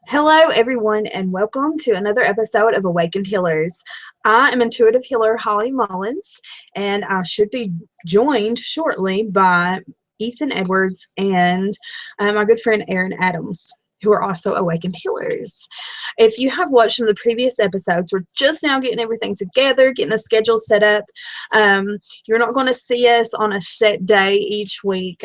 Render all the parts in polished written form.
Hello, everyone, and welcome to another episode of Awakened Healers. I am intuitive healer Holly Mullins, and I should be joined shortly by Ethan Edwards and my good friend Aaron Adams, who are also Awakened Healers. If you have watched some of the previous episodes, we're just now getting everything together, getting a schedule set up. You're not going to see us on a set day each week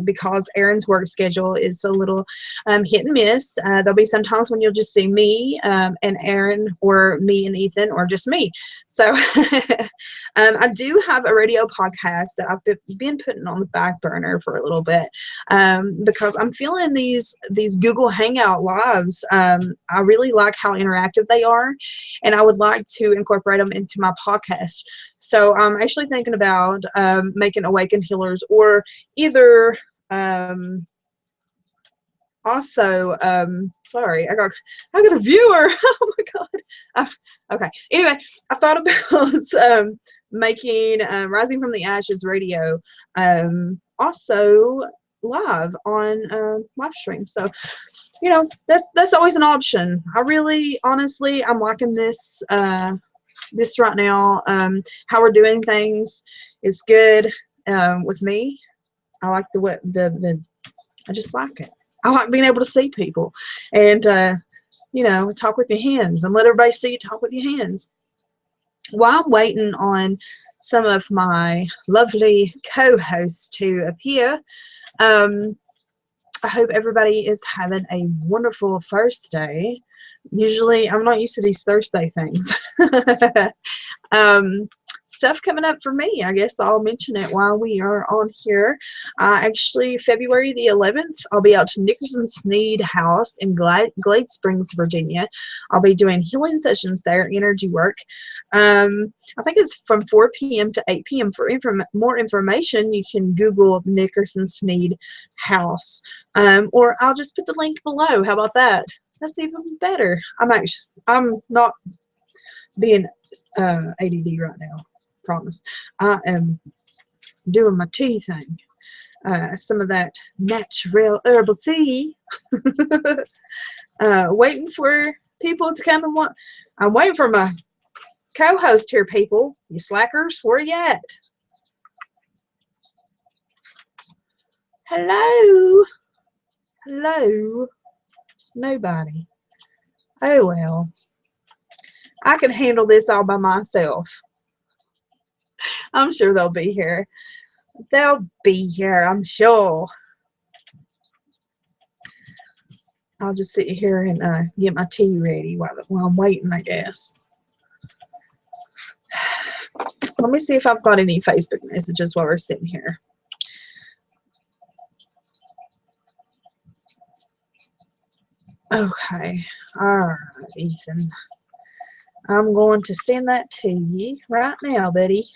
because Aaron's work schedule is a little hit and miss. There'll be some times when you'll just see me and Aaron, or me and Ethan, or just me. So I do have a radio podcast that I've been putting on the back burner for a little bit because I'm feeling these Google Hangout lives. I really like how interactive they are, and I would like to incorporate them into my podcast. So I'm actually thinking about making Awakened Healers, or either also sorry, I got a viewer. Oh my god. Okay, anyway, I thought about making Rising from the Ashes radio also live on live stream. So that's always an option. I really, honestly, I'm liking this this right now. How we're doing things is good with me. I like the I just like it. I like being able to see people and talk with your hands and let everybody see you talk with your hands. While I'm waiting on some of my lovely co-hosts to appear, I hope everybody is having a wonderful Thursday. Usually, I'm not used to these Thursday things. Stuff coming up for me. I guess I'll mention it while we are on here. Actually, February the 11th, I'll be out to Nickerson Sneed House in Glade Springs, Virginia. I'll be doing healing sessions there, energy work. I think it's from 4 p.m. to 8 p.m. For more information, you can Google Nickerson Sneed House, or I'll just put the link below. How about that? That's even better. I'm not being ADD right now. Promise. I am doing my tea thing. Some of that natural herbal tea. Waiting for people to come and want. I'm waiting for my co-host here, people. You slackers, where you at? Hello? Hello? Nobody. Oh well. I can handle this all by myself. I'm sure they'll be here. They'll be here, I'm sure. I'll just sit here and get my tea ready while I'm waiting, I guess. Let me see if I've got any Facebook messages while we're sitting here. Okay. All right, Ethan. I'm going to send that to you right now, buddy.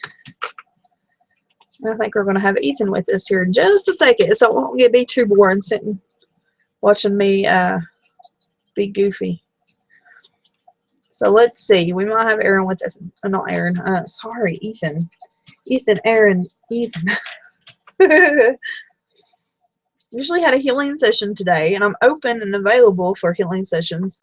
I think we're going to have Ethan with us here in just a second, so it won't be too boring sitting watching me be goofy. So let's see. We might have Aaron with us. Not Aaron. Sorry, Ethan. Ethan, Aaron, Ethan. Usually had a healing session today, and I'm open and available for healing sessions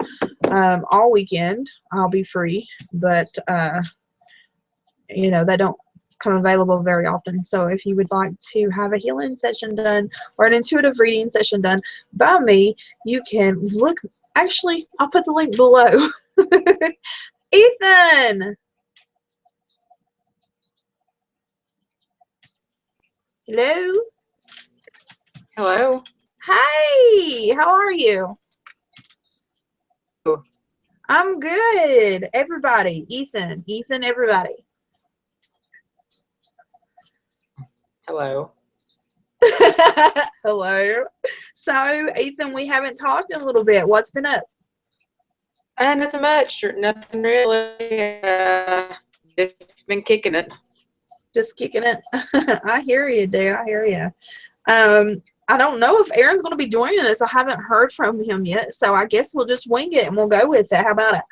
all weekend. I'll be free, but they don't come available very often. So if you would like to have a healing session done or an intuitive reading session done by me, you can look. Actually, I'll put the link below. Ethan! Hello? Hello. Hi! How are you? I'm good. Everybody. Ethan, everybody. Hello. Hello. So, Ethan, we haven't talked in a little bit. What's been up? Nothing much, or nothing really. Just been kicking it. Just kicking it. I hear you, dear. I hear you. I don't know if Aaron's going to be joining us. I haven't heard from him yet, so I guess we'll just wing it and we'll go with it. How about it?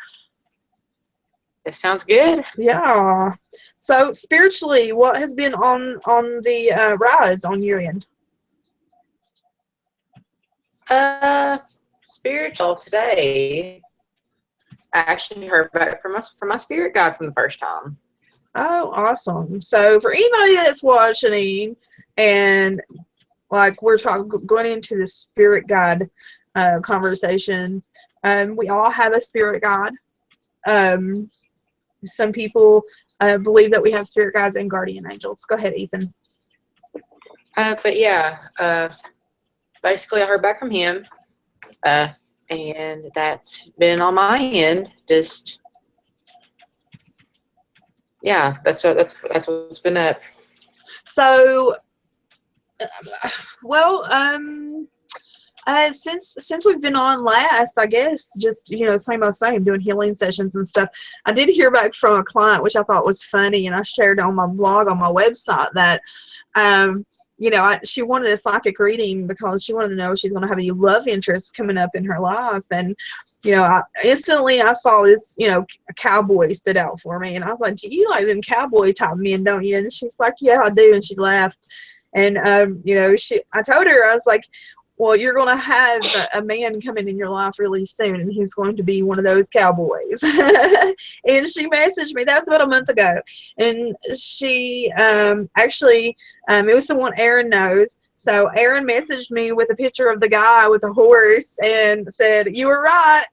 That sounds good. Yeah. So spiritually, what has been on the rise on your end? spiritual today. I actually heard back from my spirit guide from the first time. Oh, awesome. So for anybody that's watching and like we're going into the spirit guide conversation, we all have a spirit guide. Some people believe that we have spirit guides and guardian angels. Go ahead, Ethan. But yeah, basically I heard back from him, and that's been on my end. Just yeah, that's what's been up. So, well, since we've been on last, I guess just same old same, doing healing sessions and stuff. I did hear back from a client, which I thought was funny, and I shared on my blog on my website that she wanted a psychic reading because she wanted to know if she's going to have any love interests coming up in her life. And instantly I saw this a cowboy stood out for me, and I was like, do you like them cowboy type men, don't you? And she's like, yeah, I do. And she laughed. And I told her, I was like, well, you're going to have a man coming in your life really soon, and he's going to be one of those cowboys. And she messaged me. That was about a month ago. And she actually, it was someone Erin knows. So Erin messaged me with a picture of the guy with a horse and said, you were right.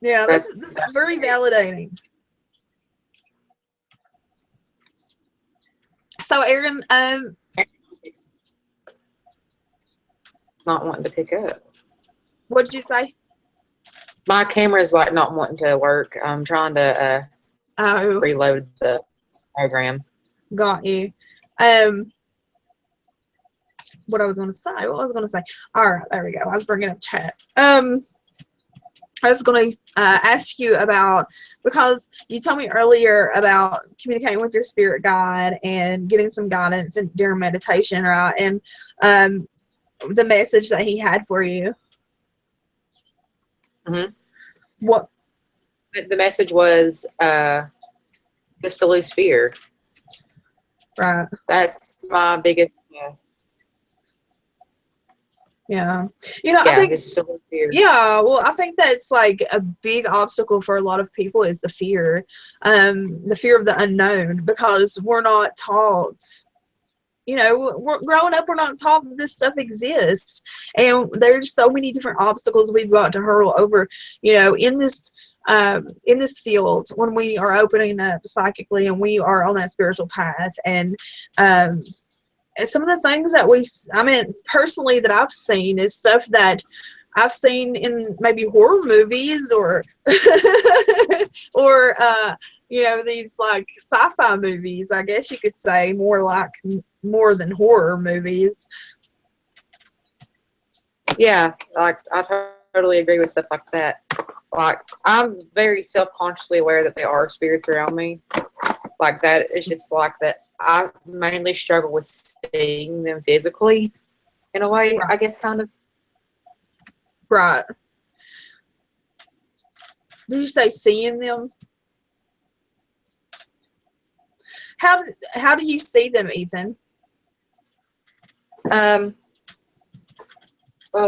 Yeah, that's very validating. So Erin, It's not wanting to pick up. what did you say? My camera's like not wanting to work. I'm trying to reload the program. Got you. What I was going to say. All right, there we go. I was bringing up chat. I was going to ask you about, because you told me earlier about communicating with your spirit guide and getting some guidance during meditation, right? And the message that he had for you. Mm-hmm. What? The message was just to lose fear. Right. That's my biggest. Yeah. I think it's still fear. Yeah, well, I think that's like a big obstacle for a lot of people is the fear of the unknown, because we're not taught, we're growing up, we're not taught that this stuff exists, and there's so many different obstacles we've got to hurl over, in this field when we are opening up psychically and we are on that spiritual path. And some of the things that personally that I've seen is stuff that I've seen in maybe horror movies or these like sci-fi movies, I guess you could say, more than horror movies. Yeah, like I totally agree with stuff like that. Like I'm very self-consciously aware that there are spirits around me. Like that, it's just like that. I mainly struggle with seeing them physically, in a way, Right. I guess, kind of. Right. Did you say seeing them? How do you see them, Ethan? Well,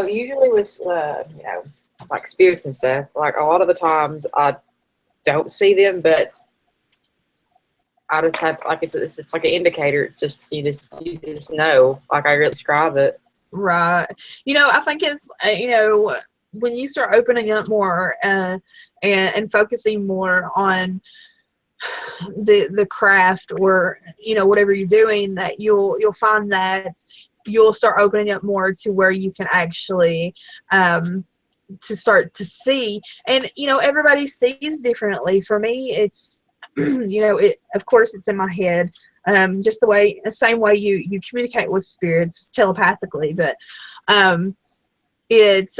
usually with like spirits and stuff. Like a lot of the times, I don't see them, but I just have like it's like an indicator. You just know. Like I really describe it. Right. I think it's when you start opening up more and focusing more on the craft, or whatever you're doing, that you'll find that you'll start opening up more to where you can actually to start to see. And everybody sees differently. For me, it's of course it's in my head, just the same way you communicate with spirits telepathically, but it's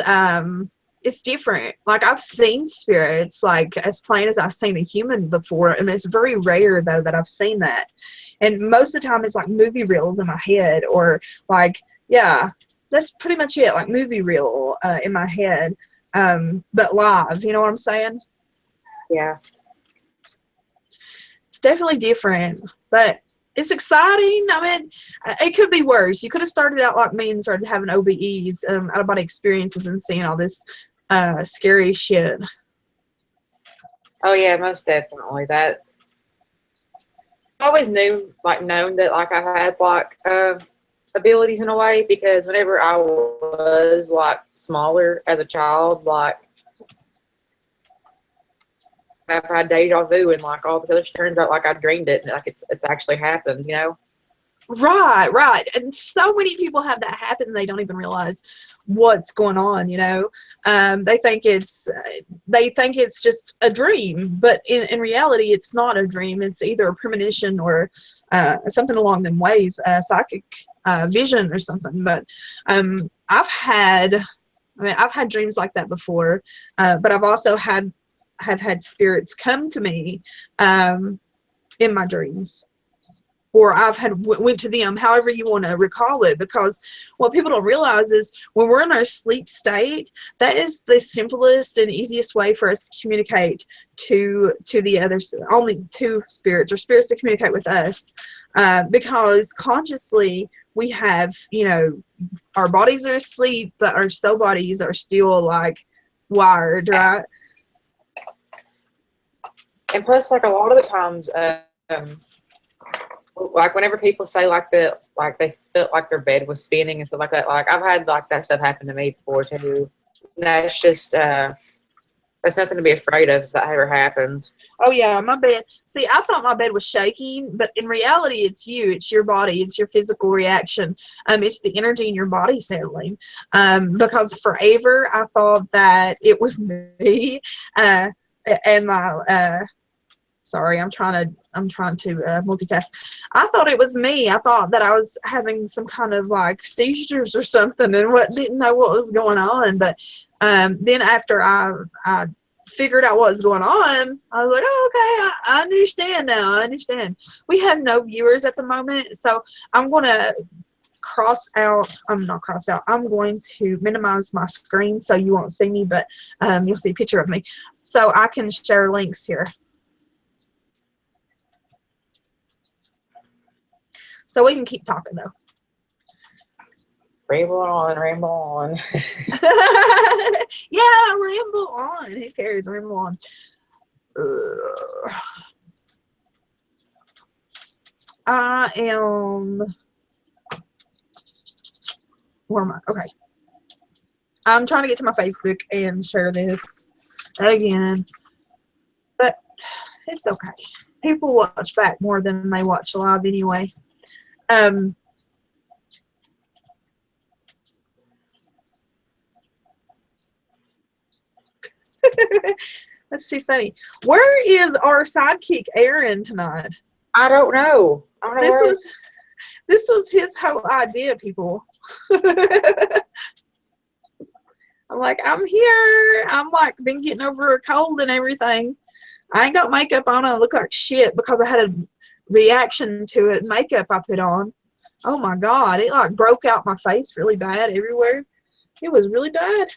different. Like I've seen spirits like as plain as I've seen a human before, and it's very rare though that I've seen that. And most of the time it's like movie reels in my head, or like, yeah, that's pretty much it, like movie reel in my head, but live, you know what I'm saying? Yeah. It's definitely different. But it's exciting. I mean, it could be worse. You could have started out like me and started having OBEs, out of body experiences, and seeing all this scary shit. Oh yeah, most definitely. That I always known that like I had like abilities in a way, because whenever I was like smaller as a child, like I've had deja vu and like all this other shit, turns out like I dreamed it and like it's actually happened, you know? Right, right. And so many people have that happen and they don't even realize what's going on, you know. They think it's just a dream, but in reality it's not a dream. It's either a premonition or something along them ways, psychic vision or something. But I've had dreams like that before, but I've also have had spirits come to me in my dreams, or I've went to them, however you want to recall it, because what people don't realize is when we're in our sleep state, that is the simplest and easiest way for us to communicate to the others, only to spirits, or spirits to communicate with us, because consciously we have, you know, our bodies are asleep, but our soul bodies are still like wired, right? And plus, like a lot of the times, like whenever people say like they felt like their bed was spinning and stuff like that, like I've had like that stuff happen to me before too. And that's just that's nothing to be afraid of if that ever happens. Oh yeah, my bed. See, I thought my bed was shaking, but in reality, it's you. It's your body. It's your physical reaction. It's the energy in your body settling. Because forever I thought that it was me, and my. Sorry, I'm trying to multitask. I thought it was me. I thought that I was having some kind of like seizures or something, and didn't know what was going on. But then after I figured out what was going on, I was like, oh, okay, I understand now. I understand. We have no viewers at the moment, so I'm going to I'm going to minimize my screen so you won't see me, but you'll see a picture of me. So I can share links here. So we can keep talking, though. Ramble on, ramble on. Yeah, ramble on. Who cares? Ramble on. I am... Where am I? Okay. I'm trying to get to my Facebook and share this again. But it's okay. People watch back more than they watch live anyway. That's too funny. Where is our sidekick Aaron tonight? I don't know. This was his whole idea, people. I'm like, I'm here. I'm like been getting over a cold and everything. I ain't got makeup on. I look like shit because I had a reaction to it. Makeup I put on. Oh my God. It like broke out my face really bad everywhere. It was really bad.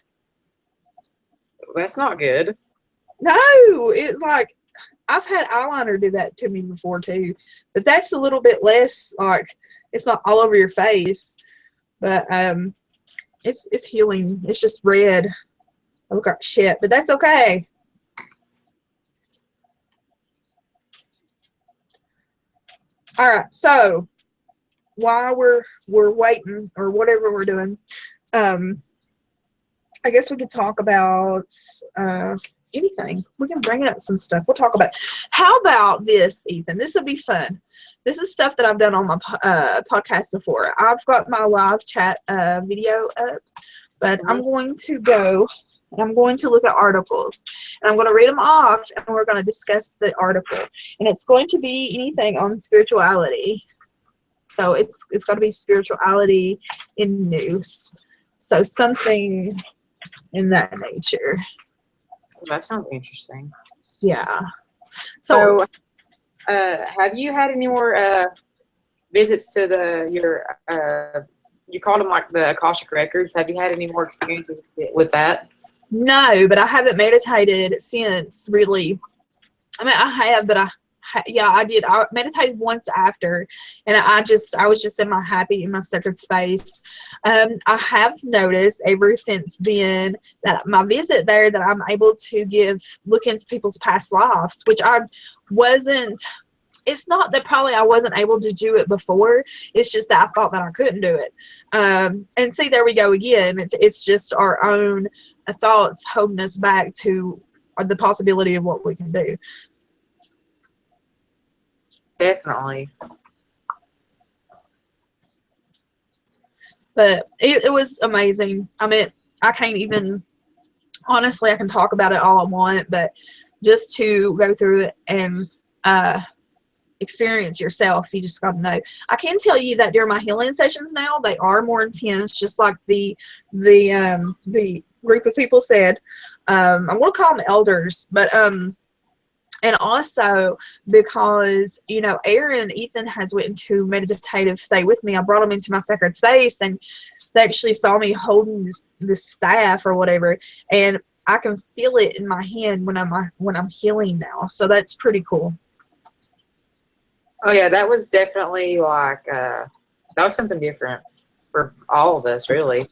That's not good. No, it's like I've had eyeliner do that to me before too. But that's a little bit less like it's not all over your face. But it's healing. It's just red. I look like shit, but that's okay. All right, so while we're waiting or whatever we're doing, I guess we could talk about anything. We can bring up some stuff. We'll talk about. How about this, Ethan? This would be fun. This is stuff that I've done on my podcast before. I've got my live chat video up, but I'm going to go and I'm going to look at articles, and I'm going to read them off, and we're going to discuss the article. And it's going to be anything on spirituality. So it's got to be spirituality in news. So something in that nature. That sounds interesting. Yeah. So have you had any more visits to your you called them like the Akashic Records? Have you had any more experiences with that? No, but I haven't meditated since really. I mean, I have, but I Yeah, I did. I meditated once after, and I was just in my happy, in my sacred space. I have noticed ever since then that my visit there, that I'm able to look into people's past lives, which I wasn't. It's not that probably I wasn't able to do it before. It's just that I thought that I couldn't do it. And see, there we go again. It's just our own thoughts holding us back to the possibility of what we can do. Definitely. But it was amazing. I mean, I can't even, honestly, I can talk about it all I want, but just to go through it and experience yourself, you just got to know. I can tell you that during my healing sessions now, they are more intense, just like the group of people said. I'm going to call them elders, but and also because, you know, Aaron and Ethan has went into meditative state with me. I brought them into my sacred space, and they actually saw me holding this staff or whatever, and I can feel it in my hand when I'm healing now. So that's pretty cool. Oh yeah, that was definitely like that was something different for all of us, really.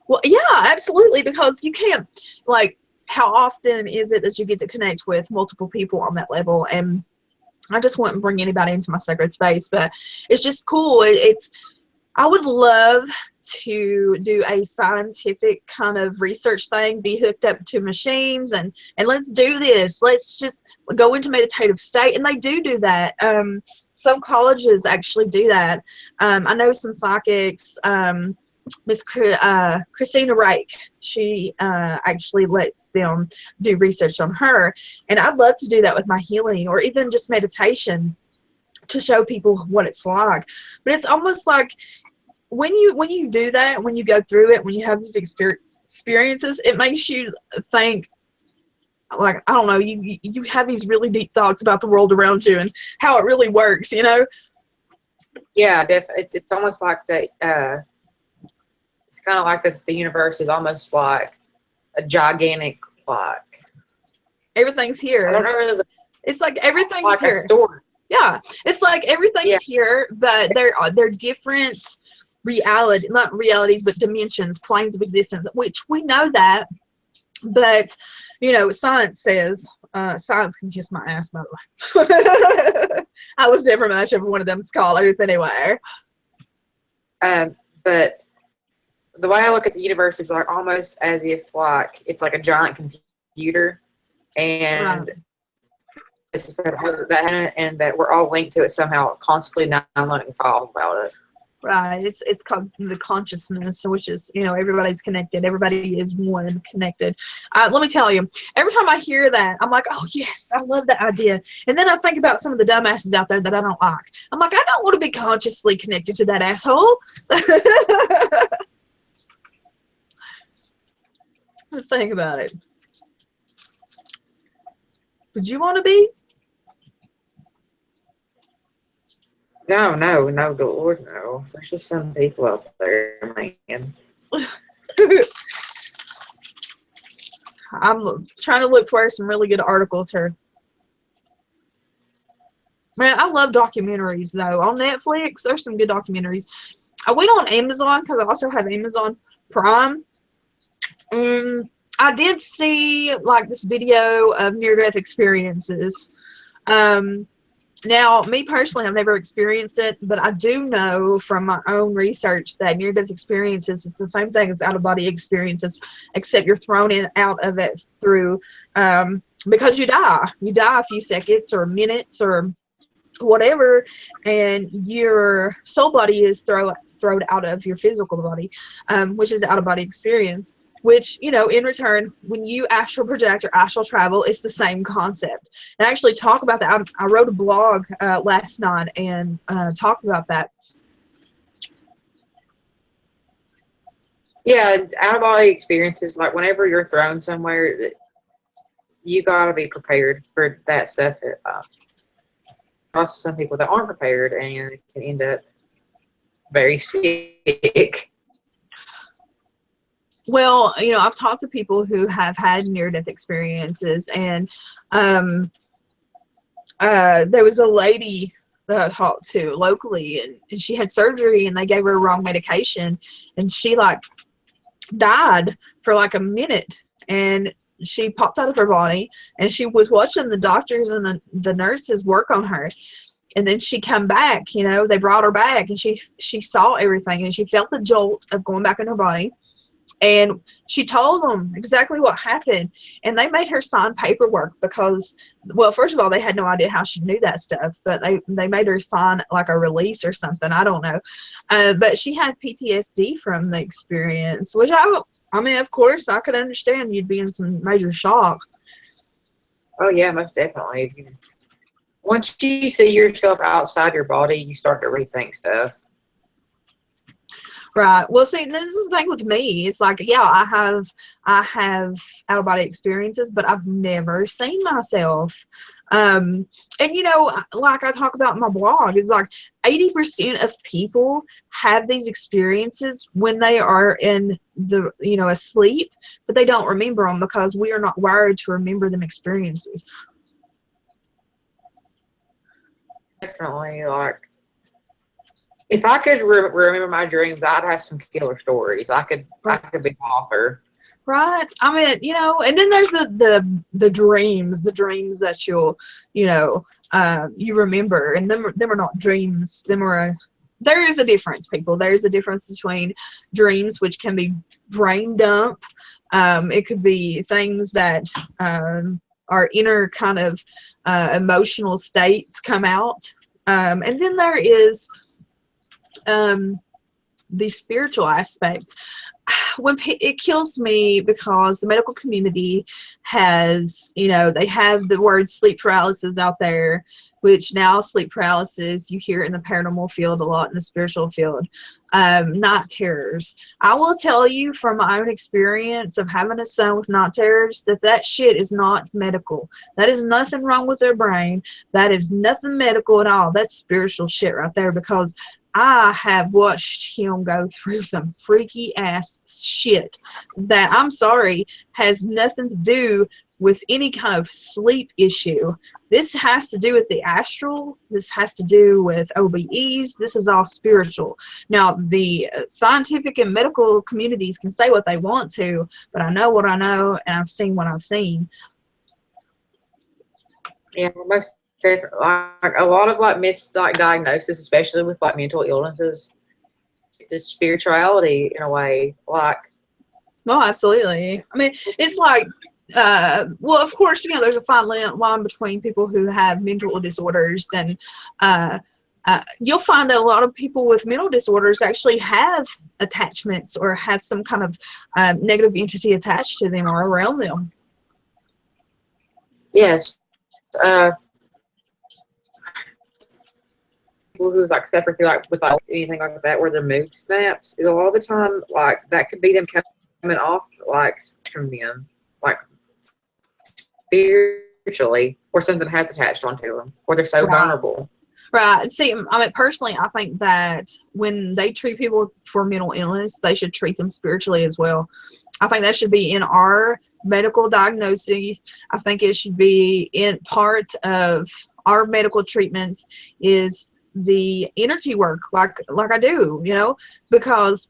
Well, yeah, absolutely, because you can't, like, how often is it that you get to connect with multiple people on that level? And I just wouldn't bring anybody into my sacred space, but it's just cool. I would love to do a scientific kind of research thing, be hooked up to machines, and let's do this. Let's just go into meditative state. And they do that. Some colleges actually do that. I know some psychics, Miss Christina Rake, she actually lets them do research on her, and I'd love to do that with my healing, or even just meditation, to show people what it's like. But it's almost like when you do that, when you go through it, when you have these experiences, it makes you think, like, I don't know, you have these really deep thoughts about the world around you and how it really works, you know? Yeah, it's almost like that. It's kind of like the universe is almost like a gigantic, like, Everything's here. I don't know really. It's like everything's like here. A store. Yeah, it's like everything's here, but they're different not realities, but dimensions, planes of existence, which we know that. But, you know, science says, science can kiss my ass, by the way. I was never much of one of them scholars anyway. But the way I look at the universe is like almost as if like it's like a giant computer, and it's just that and that we're all linked to it somehow, constantly downloading files about it. Right. It's called the consciousness, which is, you know, everybody's connected. Everybody is one connected. Let me tell you, every time I hear that, I'm like, oh, yes, I love that idea. And then I think about some of the dumbasses out there that I don't like. I'm like, I don't want to be consciously connected to that asshole. Think about it. Would you want to be? No, the Lord, no. There's just some people out there, man. I'm trying to look for some really good articles here. Man, I love documentaries, though. On Netflix, there's some good documentaries. I went on Amazon because I also have Amazon Prime. I did see, like, this video of near-death experiences. Now, me personally, I've never experienced it, but I do know from my own research that near-death experiences is the same thing as out-of-body experiences, except you're thrown out of it through, because you die. You die a few seconds or minutes or whatever, and your soul body is thrown out of your physical body, which is out-of-body experience. Which, you know, in return, when you astral project or astral travel, it's the same concept. And I actually talk about that. I wrote a blog last night and talked about that. Yeah, out-of-body experiences, like whenever you're thrown somewhere, you got to be prepared for that stuff. Also, some people that aren't prepared and can end up very sick. Well, you know, I've talked to people who have had near-death experiences, and there was a lady that I talked to locally, and she had surgery, and they gave her wrong medication, and she like died for like a minute, and she popped out of her body, and she was watching the doctors and the nurses work on her, and then she come back, you know, they brought her back, and she saw everything, and she felt the jolt of going back in her body. And she told them exactly what happened, and they made her sign paperwork because, well, first of all, they had no idea how she knew that stuff, but they made her sign like a release or something. I don't know. But she had PTSD from the experience, which I mean, of course, I could understand you'd be in some major shock. Oh yeah, most definitely. Once you see yourself outside your body, you start to rethink stuff. Right. Well, see, this is the thing with me. It's like, yeah, I have out of body experiences, but I've never seen myself. And you know, like I talk about in my blog, is like 80% of people have these experiences when they are in the, you know, asleep, but they don't remember them because we are not wired to remember them experiences. Definitely, like if I could remember my dreams, I'd have some killer stories. I could be an author. Right. I mean, you know, and then there's the dreams that you'll, you know, you remember, and them are not dreams. There is a difference, people. There is a difference between dreams, which can be brain dump. It could be things that our inner kind of emotional states come out. And then there is the spiritual aspect. It kills me because the medical community has, you know, they have the word sleep paralysis out there, which now sleep paralysis, you hear it in the paranormal field a lot, in the spiritual field. Night terrors. I will tell you from my own experience of having a son with night terrors that shit is not medical. That is nothing wrong with their brain. That is nothing medical at all. That's spiritual shit right there, because I have watched him go through some freaky ass shit that, I'm sorry, has nothing to do with any kind of sleep issue. This has to do with the astral. This has to do with OBEs. This is all spiritual. Now, the scientific and medical communities can say what they want to, but I know what I know, and I've seen what I've seen. Yeah, most definitely. Like a lot of like misdiagnosis, especially with like mental illnesses, is spirituality in a way. Like, Oh, absolutely. I mean, it's like, well, of course, you know, there's a fine line between people who have mental disorders, and you'll find that a lot of people with mental disorders actually have attachments or have some kind of negative entity attached to them or around them. yes, people who's like suffer through like with like anything like that, where their mood snaps, is a lot of the time like that could be them coming off like from them, like spiritually, or something has attached onto them, or they're so vulnerable. Right. See, I mean, personally, I think that when they treat people for mental illness, they should treat them spiritually as well. I think that should be in our medical diagnosis. I think it should be in part of our medical treatments is the energy work, like I do, you know, because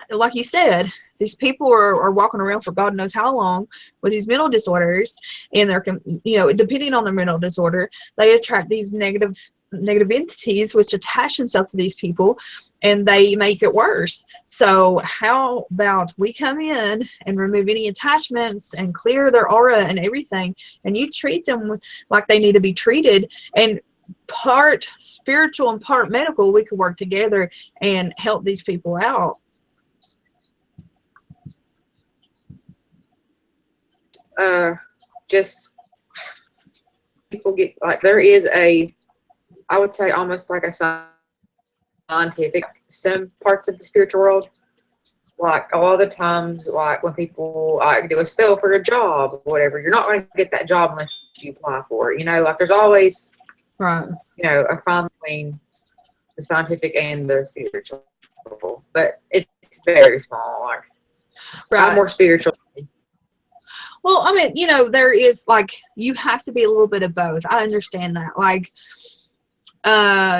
like you said, these people are walking around for God knows how long with these mental disorders, and they're, you know, depending on their mental disorder, they attract these negative entities which attach themselves to these people, and they make it worse. So how about we come in and remove any attachments and clear their aura and everything, and you treat them like they need to be treated, and part spiritual and part medical, we could work together and help these people out. Just people get like, there is a, I would say almost like a scientific, some parts of the spiritual world. Like a lot of the times, like when people like do a spell for a job or whatever, you're not going to get that job unless you apply for it. You know, like there's always, Right. you know, a fine between the scientific and the spiritual, but it's very small. Like, Right. I'm more spiritual. Well, I mean, you know, there is like, you have to be a little bit of both. I understand that. Like,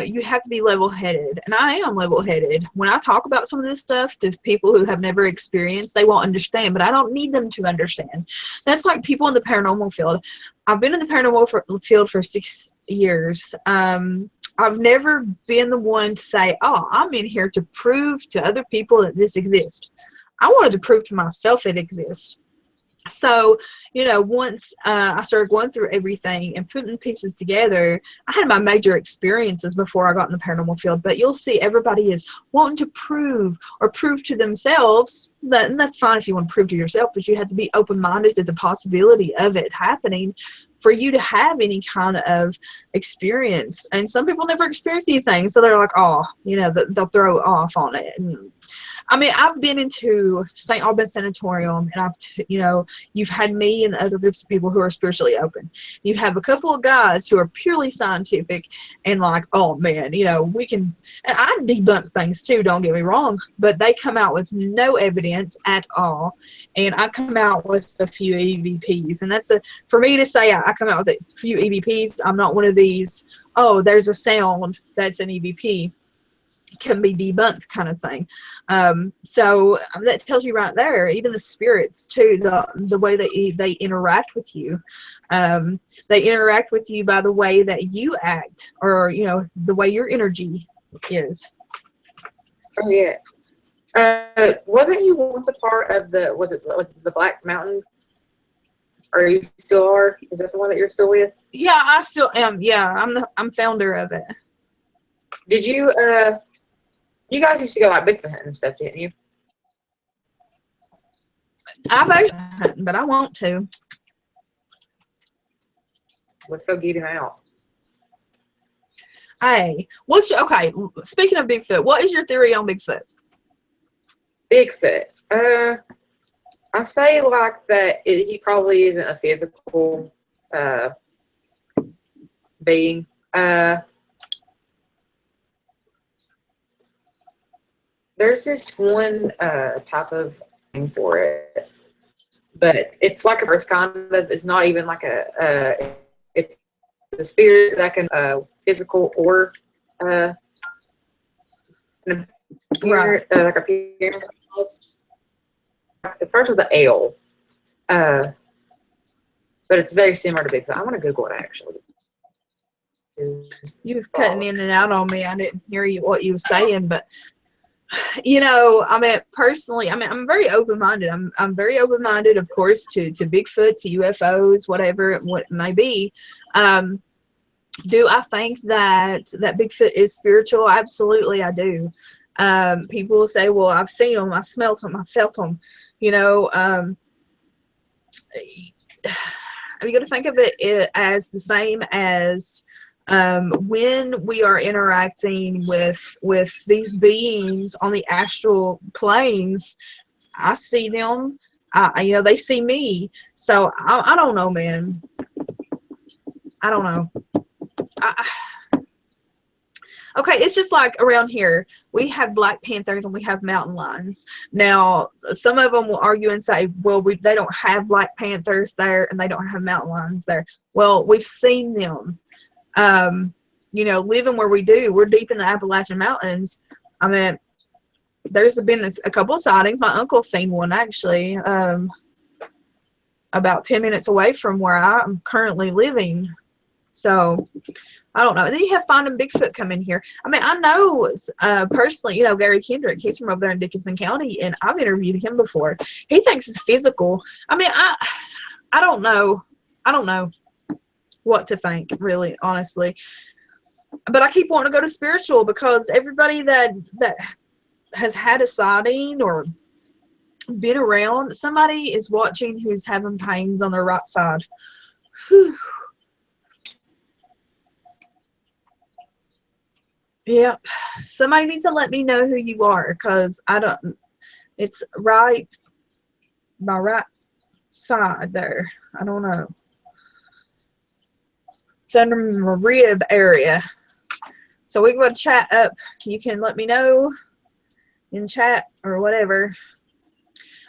you have to be level-headed, and I am level-headed. When I talk about some of this stuff to people who have never experienced, they won't understand, but I don't need them to understand. That's like people in the paranormal field. I've been in the paranormal field for 6 years. I've never been the one to say, oh, I'm in here to prove to other people that this exists. I wanted to prove to myself it exists. So, you know, once I started going through everything and putting pieces together, I had my major experiences before I got in the paranormal field. But you'll see everybody is wanting to prove or prove to themselves. And that's fine if you want to prove to yourself, but you have to be open-minded to the possibility of it happening for you to have any kind of experience. And some people never experienced anything, so they're like, oh, you know, they'll throw off on it. And I mean, I've been into St. Albans Sanatorium, and you know, you've had me and other groups of people who are spiritually open. You have a couple of guys who are purely scientific and like, oh man, you know, we can, and I debunk things too, don't get me wrong, but they come out with no evidence at all. And I come out with a few EVPs, and for me to say I come out with a few EVPs, I'm not one of these, oh, there's a sound that's an EVP. Can be debunked kind of thing. So that tells you right there, even the spirits too, the way that they interact with you. They interact with you by the way that you act, or, you know, the way your energy is. Oh yeah. Wasn't you once a part of the Black Mountain? Or you still are? Is that the one that you're still with? Yeah, I still am. Yeah, I'm founder of it. Did you you guys used to go like Bigfoot hunting and stuff, didn't you? I've actually hunting, but I want to. Let's go get him out. Hey, okay, speaking of Bigfoot, what is your theory on Bigfoot? Bigfoot. I say like that he probably isn't a physical being. There's this one type of thing for it, but it's like a birth kind of. It's not even like it's the spirit that can physical or right. Like appearance. It starts with an L, but it's very similar to Bigfoot. I want to Google it actually. You was cutting in and out on me. I didn't hear what you were saying, but you know, I mean, personally, I mean, I'm very open-minded. I'm very open-minded, of course, to Bigfoot, to UFOs, whatever it may be. Do I think that Bigfoot is spiritual? Absolutely, I do. People will say, well, I've seen them, I smelled them, I felt them. You know, you got to think of it as the same as when we are interacting with these beings on the astral planes. I see them, you know, they see me. So I don't know, man. I don't know. Okay, it's just like around here, we have Black Panthers and we have mountain lions. Now, some of them will argue and say, well, they don't have Black Panthers there and they don't have mountain lions there. Well, we've seen them, you know, living where we do. We're deep in the Appalachian Mountains. I mean, there's been a couple of sightings. My uncle's seen one, actually, about 10 minutes away from where I'm currently living. So I don't know. And then you have Finding Bigfoot come in here. I mean, I know personally, you know, Gary Kendrick, he's from over there in Dickinson County, and I've interviewed him before. He thinks it's physical. I mean, I don't know. I don't know what to think, really, honestly. But I keep wanting to go to spiritual because everybody that has had a sighting or been around, somebody is watching who's having pains on their right side. Whew. Yep. Somebody needs to let me know who you are, because I don't, it's right, my right side there. I don't know. It's under my rib area. So we can chat up. You can let me know in chat or whatever.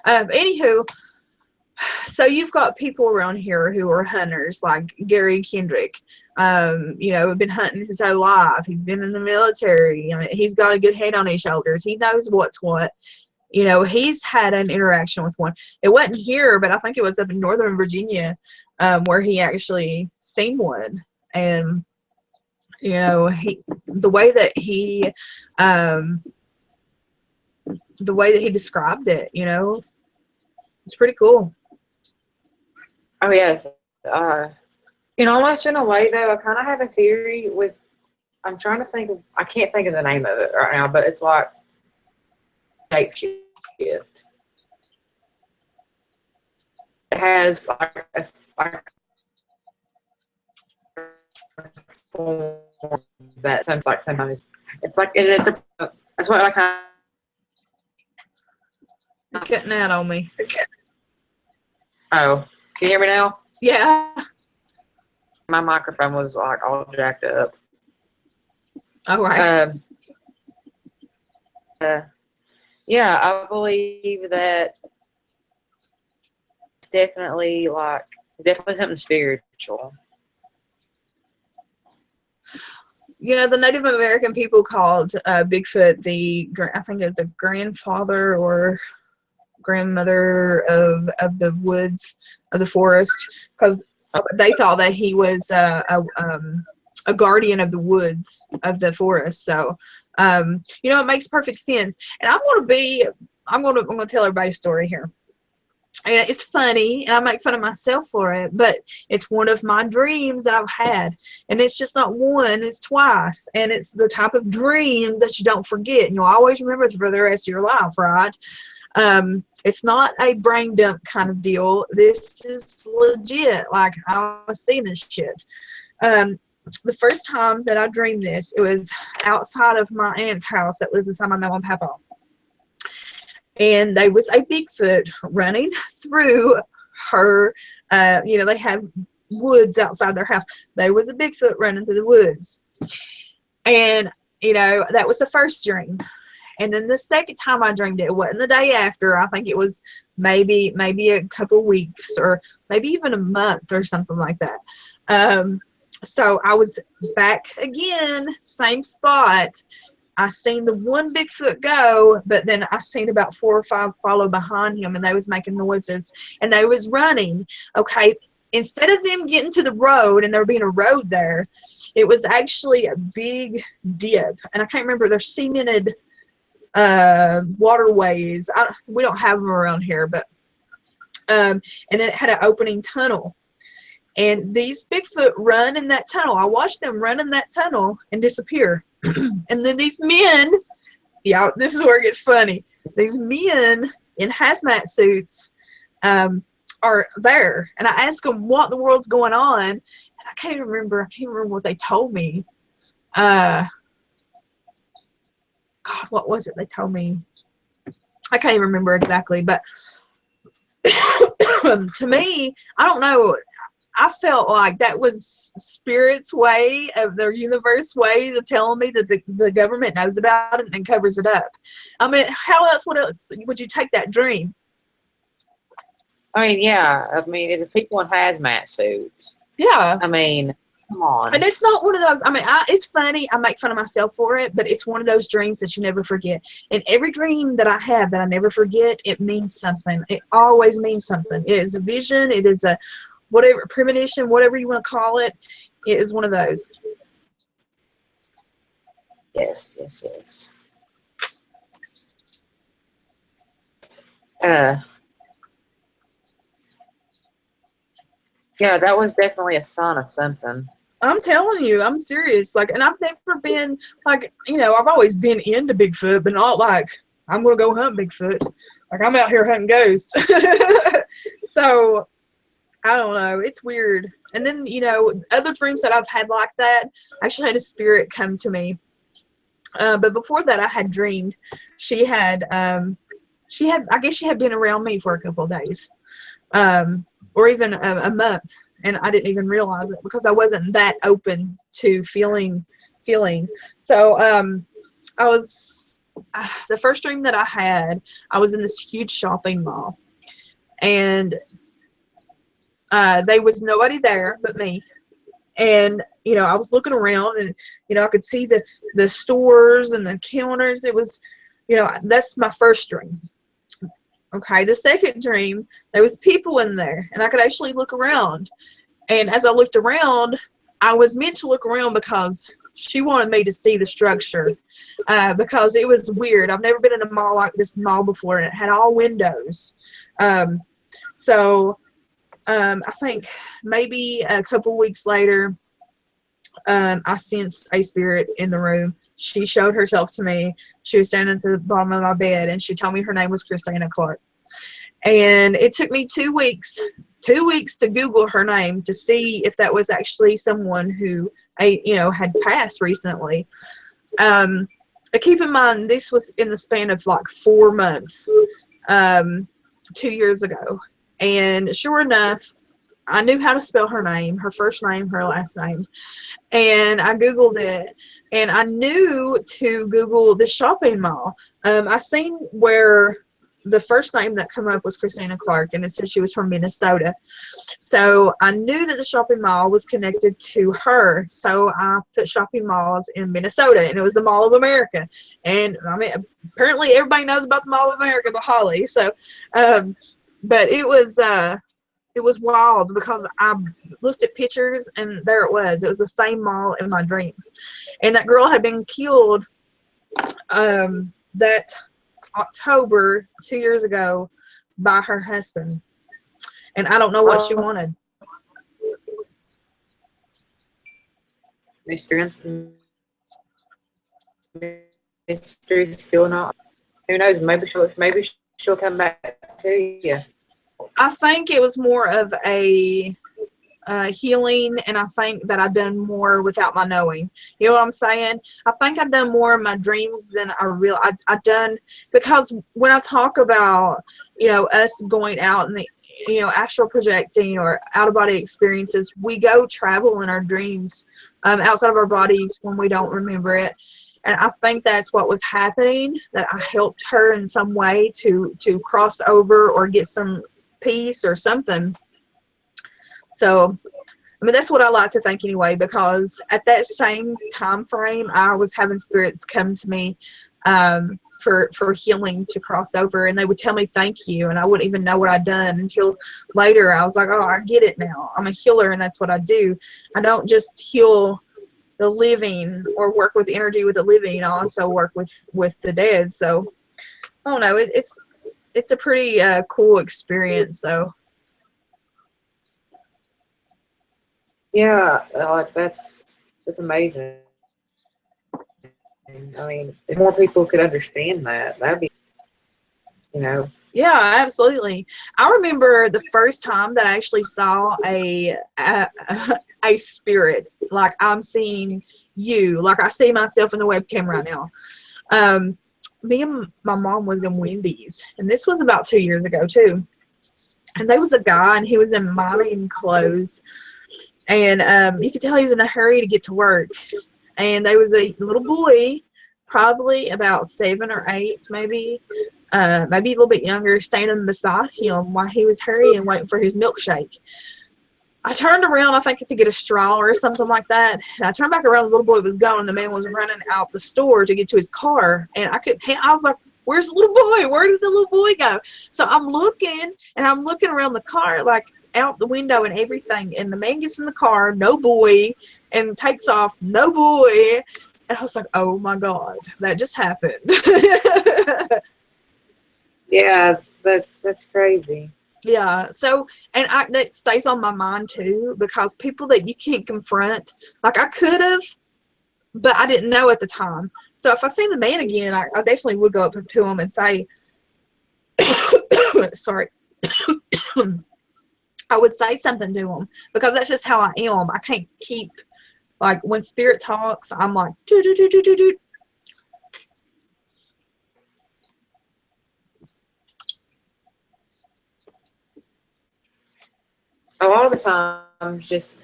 Anywho, So you've got people around here who are hunters, like Gary Kendrick. You know, been hunting his whole life. He's been in the military. I mean, he's got a good head on his shoulders. He knows what's what. You know, he's had an interaction with one. It wasn't here, but I think it was up in Northern Virginia, where he actually seen one. And you know, the way that he described it, you know, it's pretty cool. Oh yeah. You know, almost in a way though, I kind of have a theory with. I'm trying to think of. I can't think of the name of it right now, but it's like shapeshift. It has like a form that sounds like sometimes it's like it's a. That's what I kind You're cutting out on me. Oh, can you hear me now? Yeah. My microphone was like all jacked up. All right. Yeah, I believe that it's definitely something spiritual. You know, the Native American people called Bigfoot I think it was the grandfather or grandmother of the woods, of the forest, because they thought that he was a guardian of the woods, of the forest. So you know, it makes perfect sense. And I'm gonna tell everybody a story here. And it's funny, and I make fun of myself for it, but it's one of my dreams that I've had. And it's just not one, it's twice. And it's the type of dreams that you don't forget. And you'll always remember for the rest of your life, right? It's not a brain dump kind of deal. This is legit. Like, I was seeing this shit. The first time that I dreamed this, it was outside of my aunt's house that lives inside my mom and papa. And there was a Bigfoot running through her, you know, they have woods outside their house. There was a Bigfoot running through the woods. And, you know, that was the first dream. And then the second time I dreamed it, it wasn't the day after. I think it was maybe a couple weeks or maybe even a month or something like that. So I was back again, same spot. I seen the one Bigfoot go, but then I seen about 4 or 5 follow behind him, and they was making noises, and they was running. Okay, instead of them getting to the road, and there being a road there, it was actually a big dip, and I can't remember, they're cemented waterways. We don't have them around here, but and then it had an opening tunnel. And these Bigfoot run in that tunnel. I watched them run in that tunnel and disappear. And then these men, yeah, this is where it gets funny. These men in hazmat suits are there. And I asked them what in the world's going on. And I can't even remember. I can't remember what they told me. God, what was it they told me? I can't even remember exactly. But to me, I don't know. I felt like that was Spirit's way, of their universe way of telling me that the government knows about it and covers it up. I mean, what else would you take that dream? I mean, yeah. I mean, it's people in hazmat suits. Yeah. I mean, come on. And it's not one of those, I mean, it's funny. I make fun of myself for it, but it's one of those dreams that you never forget. And every dream that I have that I never forget, it means something. It always means something. It is a vision. It is a whatever, premonition, whatever you want to call it. It is one of those. Yes. Yeah, that was definitely a sign of something. I'm telling you, I'm serious. Like, and I've never been, like, you know, I've always been into Bigfoot, but not like, I'm going to go hunt Bigfoot. Like, I'm out here hunting ghosts. So, I don't know. It's weird. And then, you know, other dreams that I've had like that, I actually had a spirit come to me. But before that, I had dreamed I guess she had been around me for a couple of days, or even a month. And I didn't even realize it because I wasn't that open to feeling. So, the first dream that I had, I was in this huge shopping mall. And There was nobody there but me. And, I was looking around and, I could see the stores and the counters. It was, that's my first dream. Okay, the second dream, there was people in there and I could actually look around. And as I looked around, I was meant to look around because she wanted me to see the structure, because it was weird. I've never been in a mall like this mall before, and it had all windows. So I think maybe a couple weeks later, I sensed a spirit in the room. She showed herself to me. She was standing at the bottom of my bed, and she told me her name was Christina Clark. And it took me 2 weeks to Google her name to see if that was actually someone who, had passed recently. Keep in mind, this was in the span of like 4 months, 2 years ago. And sure enough, I knew how to spell her name, her first name, her last name. And I Googled it. And I knew to Google the shopping mall. I seen where the first name that came up was Christina Clark, and it said she was from Minnesota. So I knew that the shopping mall was connected to her. So I put shopping malls in Minnesota, and it was the Mall of America. And I mean, apparently everybody knows about the Mall of America, the Holly. So, but it was wild because I looked at pictures and there it was. It was the same mall in my dreams. And that girl had been killed that October 2 years ago by her husband. And I don't know what she wanted. Mystery still not. Who knows? Maybe she'll come back to you. I think it was more of a healing, and I think that I've done more without my knowing. You know what I'm saying? I think I've done more in my dreams than I've done, because when I talk about, us going out and the, astral projecting or out of body experiences, we go travel in our dreams, outside of our bodies when we don't remember it. And I think that's what was happening, that I helped her in some way to cross over or get some peace or something. So, I mean, that's what I like to think anyway, because at that same time frame, I was having spirits come to me for healing to cross over, and they would tell me thank you, and I wouldn't even know what I'd done until later. I was like, oh, I get it now. I'm a healer, and that's what I do. I don't just heal the living or work with energy with the living. I also work with the dead. So, I don't know. It's a pretty cool experience, though. Yeah, like that's amazing. I mean, if more people could understand that'd be, Yeah, absolutely. I remember the first time that I actually saw a spirit. Like, I'm seeing you. Like, I see myself in the webcam right now. Me and my mom was in Wendy's, and this was about 2 years ago too. And there was a guy, and he was in miming clothes, and you could tell he was in a hurry to get to work. And there was a little boy, probably about 7 or 8, maybe a little bit younger, standing beside him while he was hurrying, waiting for his milkshake. I turned around, I think, to get a straw or something like that. And I turned back around, the little boy was gone, and the man was running out the store to get to his car. And I was like, where's the little boy? Where did the little boy go? So I'm looking around the car, like out the window and everything. And the man gets in the car, no boy, and takes off, no boy. And I was like, oh my God, that just happened. Yeah, that's crazy. Yeah. So, and that stays on my mind too, because people that you can't confront, like I could have, but I didn't know at the time. So if I seen the man again, I definitely would go up to him and say, sorry. I would say something to him, because that's just how I am. I can't keep, like, when spirit talks, I'm like, doo, doo, doo, doo, doo, doo. A lot of the times, just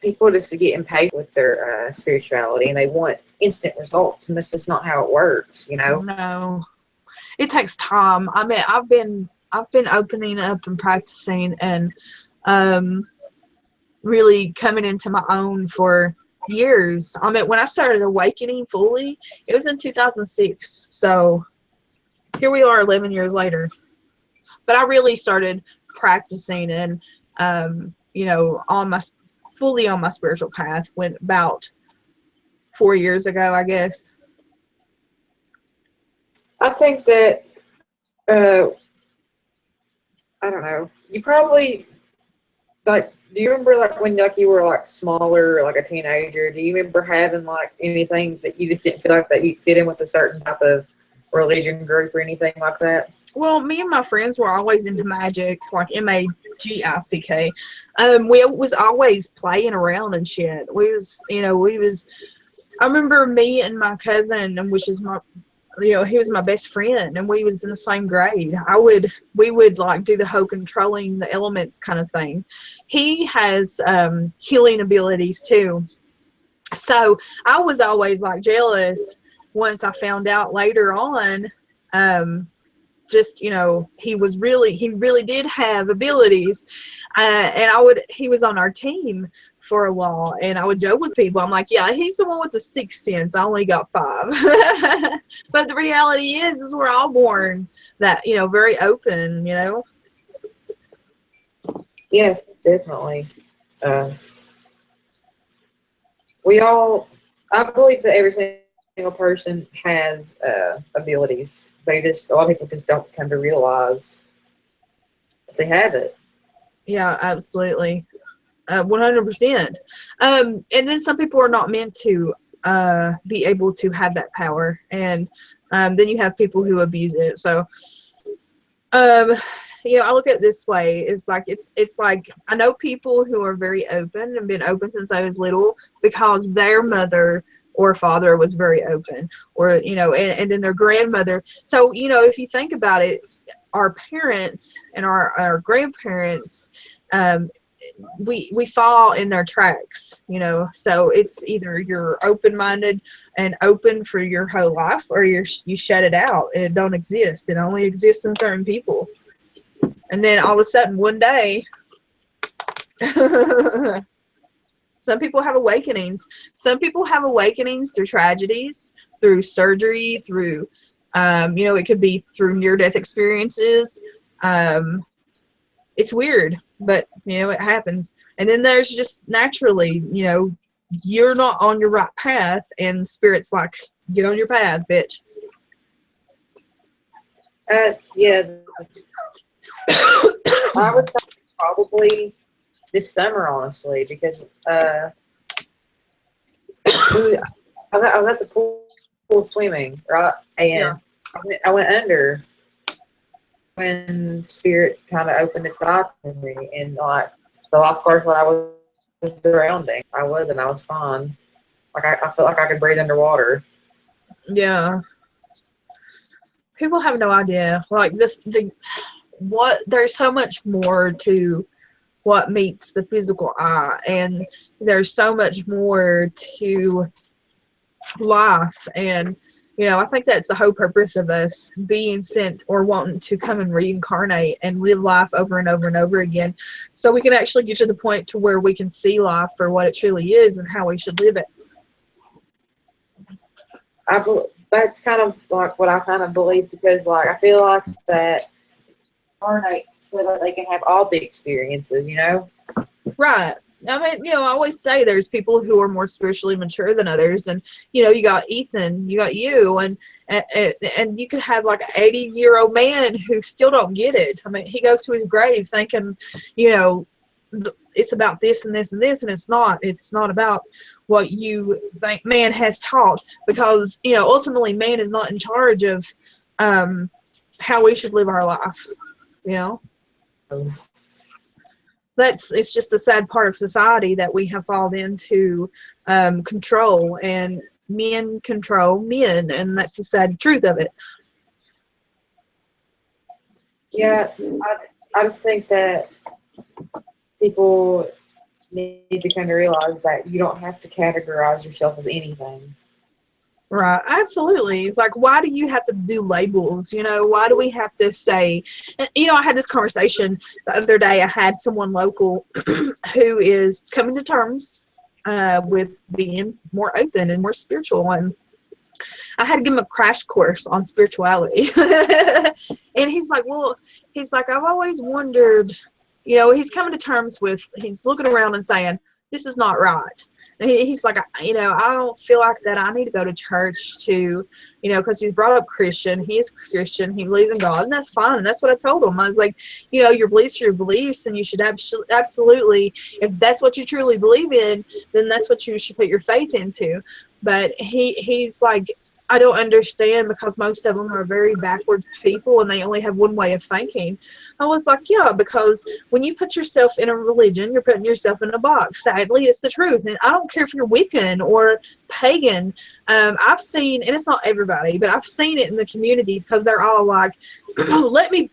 people just get impatient with their spirituality, and they want instant results, and this is not how it works, No, it takes time. I mean, I've been I've been opening up and practicing and really coming into my own for years. I mean, when I started awakening fully, it was in 2006. So here we are 11 years later. But I really started practicing and, you know, fully on my spiritual path went about 4 years ago, I guess. I think that, I don't know, you probably, like, do you remember, like, when, like, you were, like, smaller, like a teenager, do you remember having, like, anything that you just didn't feel like that you fit in with a certain type of religion group or anything like that? Well, me and my friends were always into magic, like MAGICK. We was always playing around and shit. I remember me and my cousin, which is my, you know, he was my best friend, and we was in the same grade. We would like do the whole controlling the elements kind of thing. He has healing abilities too. So I was always like jealous once I found out later on, just, you know, he really did have abilities. He was on our team for a while, and I would joke with people, I'm like, yeah, he's the one with the sixth sense. I only got 5. But the reality is we're all born that, you know, very open, you know. Yes, definitely. Uh, I believe that every single person has abilities. A lot of people just don't come to realize that they have it. Yeah, absolutely. 100%. And then some people are not meant to be able to have that power. And then you have people who abuse it. So, you know, I look at it this way. It's like I know people who are very open and been open since I was little because their mother or father was very open, or, you know, and then their grandmother. So, you know, if you think about it, our parents and our grandparents, we fall in their tracks, you know. So it's either you're open-minded and open for your whole life, or you shut it out and it don't exist. It only exists in certain people. And then all of a sudden one day some people have awakenings. Some people have awakenings through tragedies, through surgery, through you know, it could be through near-death experiences. It's weird, but, you know, it happens. And then there's just naturally, you know, you're not on your right path, and spirit's like, get on your path, bitch. Yeah. I would say probably this summer, honestly, because I was at the pool swimming, right? And Yeah. I went under when spirit kind of opened its eyes to me, and like the lifeguard when I was drowning, I was fine. Like I felt like I could breathe underwater. Yeah. People have no idea. Like there's so much more to what meets the physical eye, and there's so much more to life. And, you know, I think that's the whole purpose of us being sent or wanting to come and reincarnate and live life over and over and over again, so we can actually get to the point to where we can see life for what it truly is and how we should live it. That's kind of like what I kind of believe, because like I feel like that incarnate so that they can have all the experiences, you know? Right. I mean, you know, I always say there's people who are more spiritually mature than others, and, you know, you got Ethan, you got you, and you could have like an 80-year-old man who still don't get it. I mean, he goes to his grave thinking, you know, it's about this and this and this, and it's not. It's not about what you think man has taught, because, you know, ultimately man is not in charge of how we should live our life, you know. It's just the sad part of society that we have fallen into control, and men control men, and that's the sad truth of it. Yeah, I just think that people need to kind of realize that you don't have to categorize yourself as anything. Right, absolutely. It's like, why do you have to do labels? You know, why do we have to say, you know, I had this conversation the other day. I had someone local who is coming to terms with being more open and more spiritual. And I had to give him a crash course on spirituality. And he's like, well, he's like, I've always wondered, you know, he's coming to terms with, he's looking around and saying, this is not right. And he's like, you know, I don't feel like that I need to go to church to, you know, because he's brought up Christian. He is Christian. He believes in God, and that's fine. And that's what I told him. I was like, you know, your beliefs are your beliefs, and you should absolutely, if that's what you truly believe in, then that's what you should put your faith into. But he's like, I don't understand, because most of them are very backwards people and they only have one way of thinking. I was like, yeah, because when you put yourself in a religion, you're putting yourself in a box. Sadly, it's the truth. And I don't care if you're Wiccan or pagan. I've seen, and it's not everybody, but I've seen it in the community, because they're all like, let me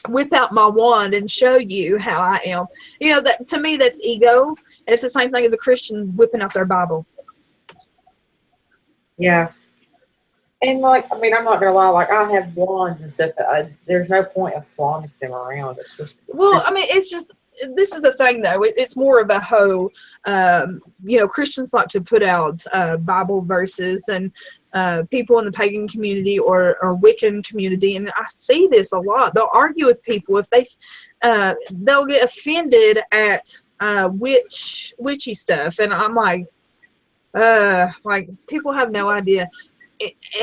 whip out my wand and show you how I am. You know, that to me, that's ego. And it's the same thing as a Christian whipping out their Bible. Yeah. And like, I mean, I'm not gonna lie. Like, I have wands and stuff. There's no point of flaunting them around. It's just. Well, I mean, it's just, this is the thing though. It's more of a whole. You know, Christians like to put out Bible verses, and people in the pagan community or Wiccan community, and I see this a lot. They'll argue with people if they'll get offended at witchy stuff, and I'm like people have no idea.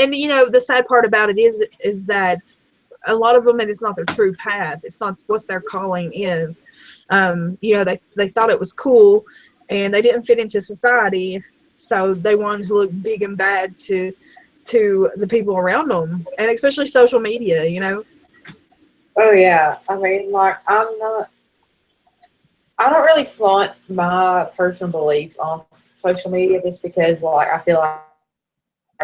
And you know, the sad part about it is that a lot of them, it is not their true path. It's not what their calling is. You know, they thought it was cool, and they didn't fit into society, so they wanted to look big and bad to the people around them, and especially social media. You know. Oh yeah. I mean, like, I don't really flaunt my personal beliefs on social media, just because, like, I feel like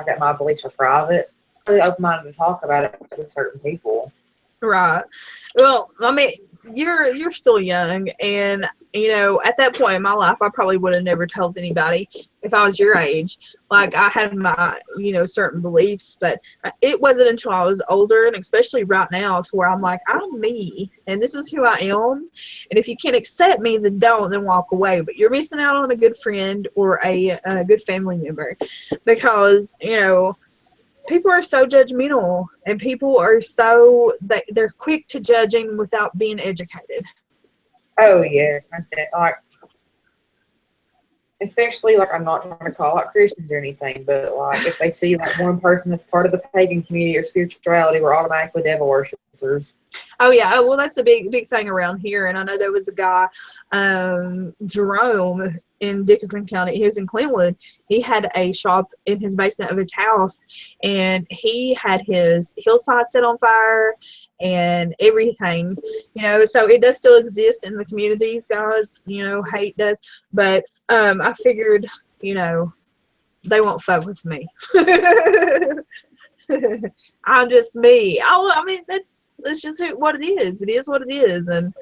that my beliefs are private. I'm really open-minded to talk about it with certain people. Right. Well, I mean, you're still young, and you know, at that point in my life, I probably would have never told anybody if I was your age. Like, I had my, you know, certain beliefs, but it wasn't until I was older, and especially right now, to where I'm like, I'm me, and this is who I am. And if you can't accept me, then don't, then walk away. But you're missing out on a good friend or a good family member, because you know, people are so judgmental, and people are so they're quick to judging without being educated. Oh yes, I said, like, especially, like, I'm not trying to call out Christians or anything, but like, if they see like one person that's part of the pagan community or spirituality, we're automatically devil worshippers. Oh yeah, oh, well, that's a big thing around here. And I know there was a guy, Jerome, in Dickinson County. He was in Clinwood. He had a shop in his basement of his house, and he had his hillside set on fire and everything. You know, so it does still exist in the communities, guys. You know, hate does, but I figured, you know, they won't fuck with me. I'm just me. I mean, that's just what it is. It is what it is. And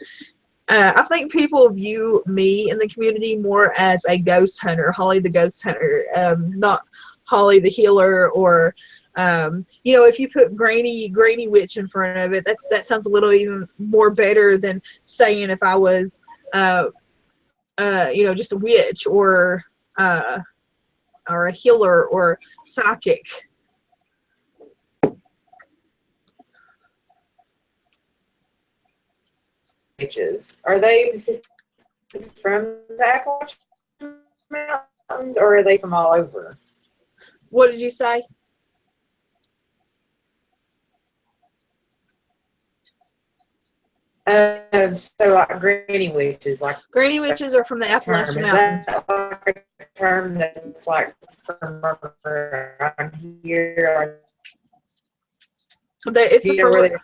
I think people view me in the community more as a ghost hunter, Holly the ghost hunter, not Holly the healer. Or you know, if you put grainy witch in front of it, that sounds a little even more better than saying if I was you know, just a witch or a healer or psychic. Witches, are they from the Appalachian Mountains, or are they from all over? What did you say? So like granny witches, like Granny witches are from the term, Appalachian is Mountains. that like a term that's like from around here? It's Do you know from where they?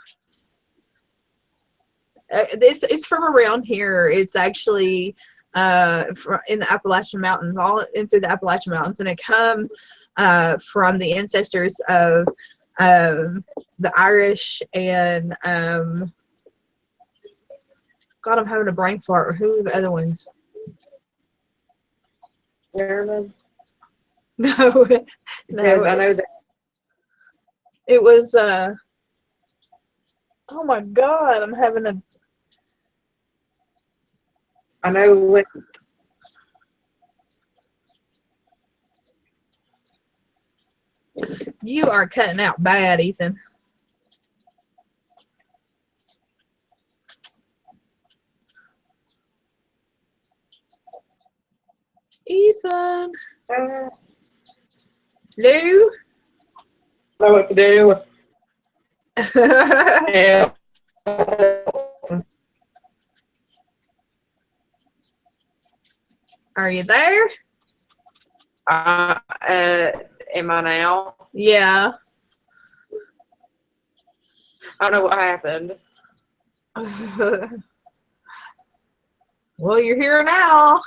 it's from around here. It's actually in the Appalachian Mountains, all in through the Appalachian Mountains, and it come from the ancestors of the Irish and God, I'm having a brain fart. Who are the other ones? German? No, Because no, I know that it was, oh my God, I'm having a, I know when you are cutting out bad, Ethan. Ethan. I Lou. know what to do. Yeah. Are you there? Am I now? Yeah. I don't know what happened. Well, you're here now.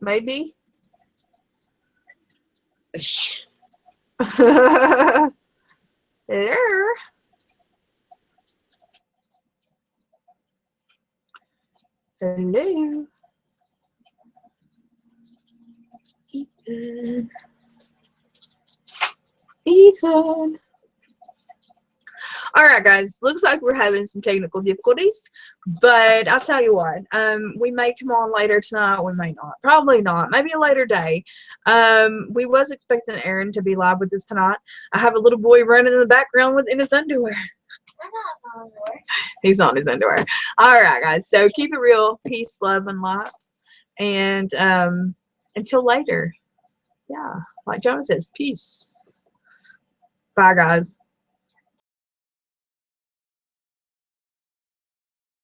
Maybe. Shh. There. Hello. Ethan. Ethan. All right, guys. Looks like we're having some technical difficulties, but I'll tell you what. We may come on later tonight. We may not. Probably not. Maybe a later day. We was expecting Aaron to be live with us tonight. I have a little boy running in the background in his underwear. He's on his underwear. All right, guys. So keep it real. Peace, love, and light. And until later. Yeah. Like Jonah says, peace. Bye, guys.